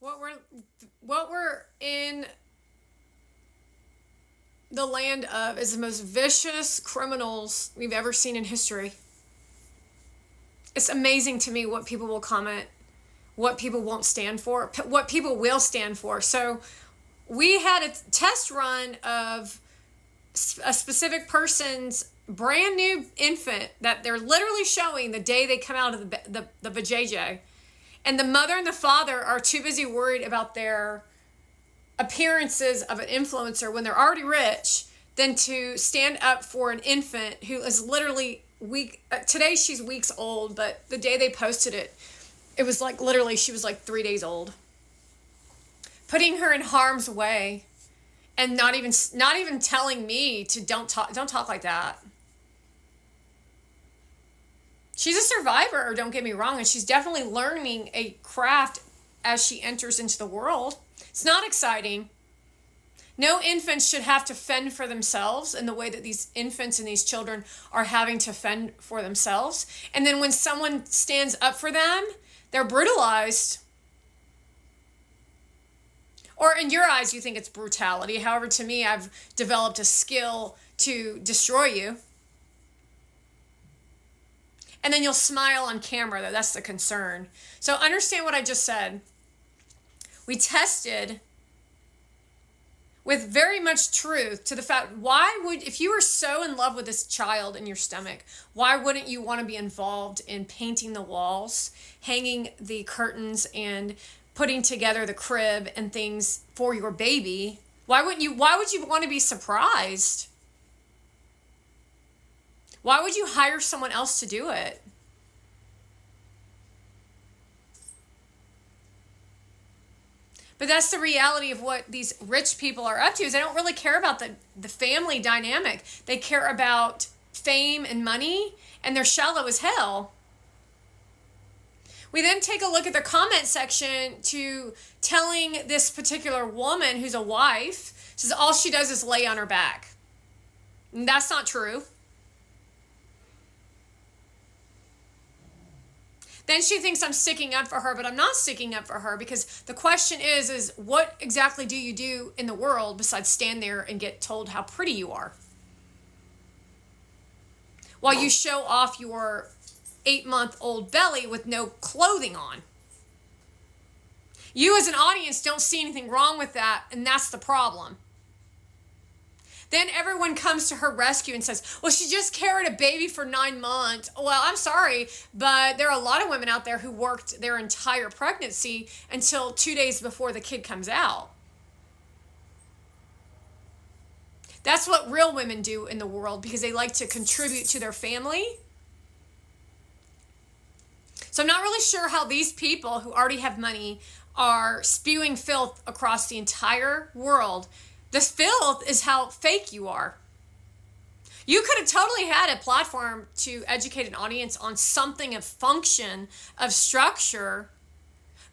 what we're in the land of is the most vicious criminals we've ever seen in history. It's amazing to me what people will comment, what people won't stand for, what people will stand for. So we had a test run of a specific person's brand new infant that they're literally showing the day they come out of the vajayjay. And the mother and the father are too busy worried about their appearances of an influencer when they're already rich than to stand up for an infant who is literally today she's weeks old, but the day they posted it, it was like literally she was like 3 days old. Putting her in harm's way and not even telling me to don't talk like that. She's a survivor, don't get me wrong, and she's definitely learning a craft as she enters into the world. It's not exciting. No infants should have to fend for themselves in the way that these infants and these children are having to fend for themselves. And then when someone stands up for them, they're brutalized. Or in your eyes, you think it's brutality. However, to me, I've developed a skill to destroy you. And then you'll smile on camera, though. That's the concern. So understand what I just said. We tested with very much truth to the fact, if you were so in love with this child in your stomach, why wouldn't you want to be involved in painting the walls, hanging the curtains, and putting together the crib and things for your baby? Why would you want to be surprised? Why would you hire someone else to do it? But that's the reality of what these rich people are up to, is they don't really care about the family dynamic. They care about fame and money, and they're shallow as hell. We then take a look at the comment section to telling this particular woman who's a wife, says all she does is lay on her back. And that's not true. Then she thinks I'm sticking up for her, but I'm not sticking up for her, because the question is what exactly do you do in the world besides stand there and get told how pretty you are? While you show off your 8-month-old belly with no clothing on. You as an audience don't see anything wrong with that, and that's the problem. Then everyone comes to her rescue and says, well, she just carried a baby for 9 months. Well, I'm sorry, but there are a lot of women out there who worked their entire pregnancy until 2 days before the kid comes out. That's what real women do in the world, because they like to contribute to their family. So I'm not really sure how these people who already have money are spewing filth across the entire world. This filth is how fake you are. You could have totally had a platform to educate an audience on something of function, of structure,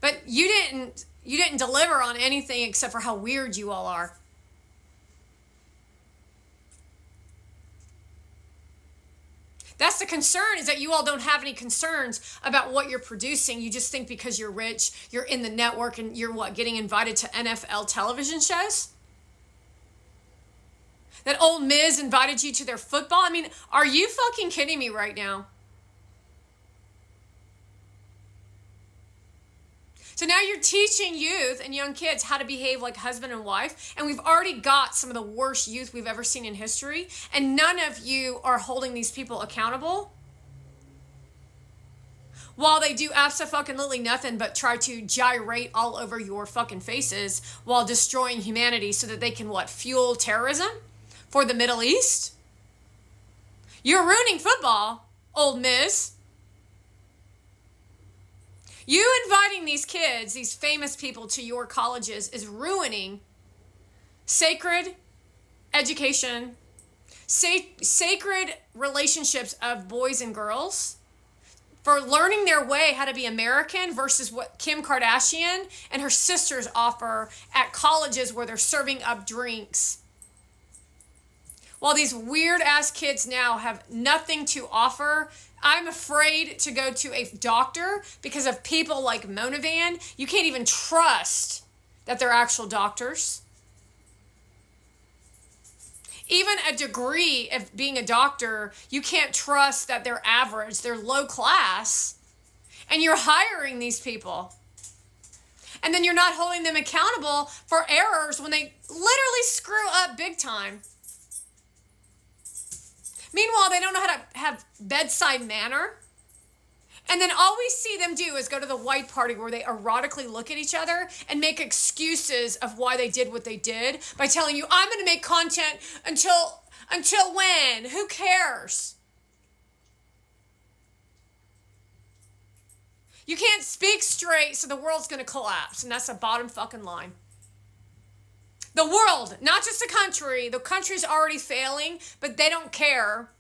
but you didn't deliver on anything except for how weird you all are. That's the concern, is that you all don't have any concerns about what you're producing. You just think because you're rich, you're in the network, and you're getting invited to NFL television shows? That old Miz invited you to their football? I mean, are you fucking kidding me right now? So now you're teaching youth and young kids how to behave like husband and wife, and we've already got some of the worst youth we've ever seen in history, and none of you are holding these people accountable, while they do absolutely nothing but try to gyrate all over your fucking faces while destroying humanity so that they can, fuel terrorism for the Middle East? You're ruining football, old Miz. You inviting these kids, these famous people, to your colleges is ruining sacred education, sacred relationships of boys and girls, for learning their way how to be American versus what Kim Kardashian and her sisters offer at colleges where they're serving up drinks. While these weird ass kids now have nothing to offer I'm afraid to go to a doctor because of people like Mona Van. You can't even trust that they're actual doctors. Even a degree of being a doctor, you can't trust that they're average, they're low class, and you're hiring these people. And then you're not holding them accountable for errors when they literally screw up big time. Meanwhile, they don't know how to have bedside manner. And then all we see them do is go to the white party where they erotically look at each other and make excuses of why they did what they did by telling you, I'm going to make content until when? Who cares? You can't speak straight, so the world's going to collapse. And that's the bottom fucking line. The world, not just the country. The country's already failing, but they don't care.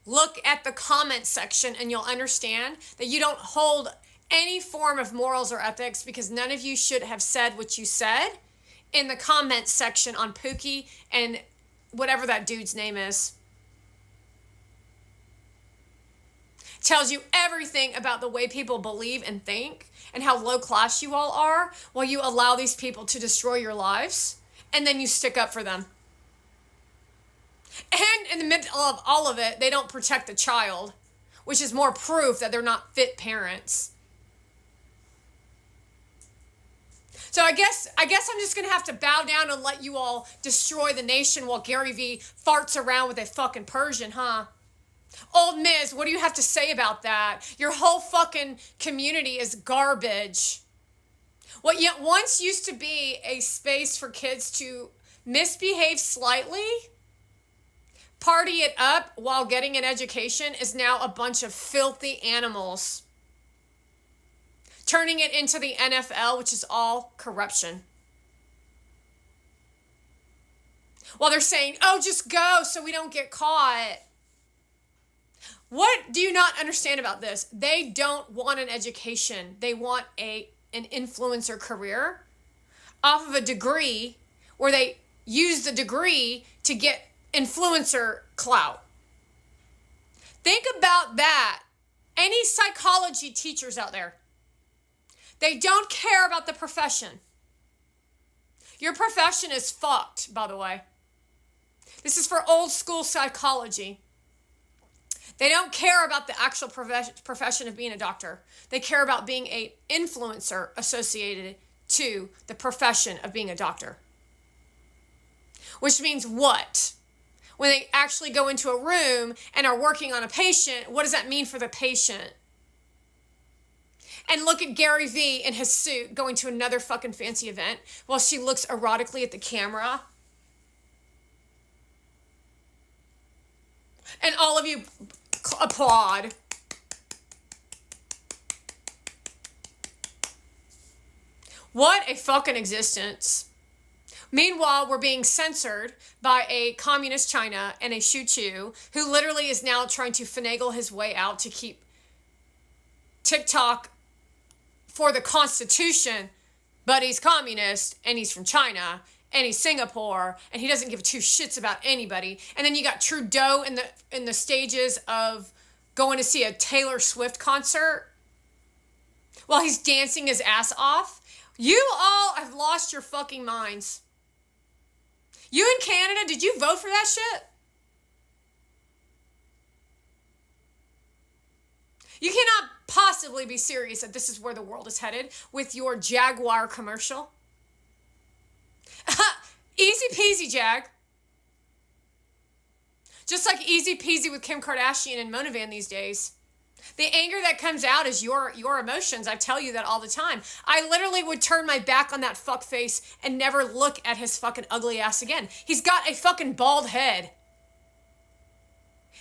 Look at the comment section and you'll understand that you don't hold any form of morals or ethics because none of you should have said what you said in the comment section on Pookie and whatever that dude's name is. Tells you everything about the way people believe and think and how low class you all are while you allow these people to destroy your lives and then you stick up for them. And in the middle of all of it, they don't protect the child, which is more proof that they're not fit parents. So I guess I'm just going to have to bow down and let you all destroy the nation while Gary Vee farts around with a fucking Persian, huh? Old Miz, what do you have to say about that? Your whole fucking community is garbage. What yet once used to be a space for kids to misbehave slightly, party it up while getting an education is now a bunch of filthy animals. Turning it into the NFL, which is all corruption. While they're saying, oh, just go so we don't get caught. What do you not understand about this? They don't want an education. They want an influencer career off of a degree where they use the degree to get influencer clout. Think about that. Any psychology teachers out there, they don't care about the profession. Your profession is fucked, by the way. This is for old school psychology. They don't care about the actual profession of being a doctor. They care about being an influencer associated to the profession of being a doctor. Which means what? When they actually go into a room and are working on a patient, what does that mean for the patient? And look at Gary Vee in his suit going to another fucking fancy event while she looks erotically at the camera. And all of you applaud. What a fucking existence. Meanwhile, we're being censored by a communist China and a Xu Chu who literally is now trying to finagle his way out to keep TikTok for the Constitution, but he's communist and he's from China and he's Singapore and he doesn't give two shits about anybody. And then you got Trudeau in the stages of going to see a Taylor Swift concert while he's dancing his ass off. You all have lost your fucking minds. You in Canada, did you vote for that shit? You cannot possibly be serious that this is where the world is headed with your Jaguar commercial. Easy peasy, Jag. Just like easy peasy with Kim Kardashian and Mona Van these days. The anger that comes out is your emotions. I tell you that all the time. I literally would turn my back on that fuckface and never look at his fucking ugly ass again. He's got a fucking bald head.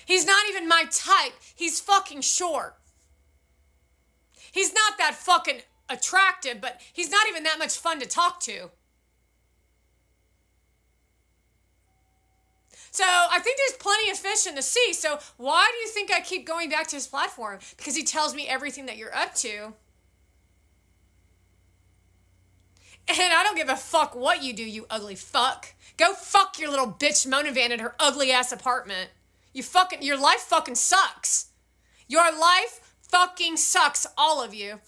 He's not even my type. He's fucking short. He's not that fucking attractive, but he's not even that much fun to talk to. So I think there's plenty of fish in the sea. So why do you think I keep going back to his platform? Because he tells me everything that you're up to. And I don't give a fuck what you do, you ugly fuck. Go fuck your little bitch Mona Van at her ugly ass apartment. Your life fucking sucks. Your life fucking sucks, all of you.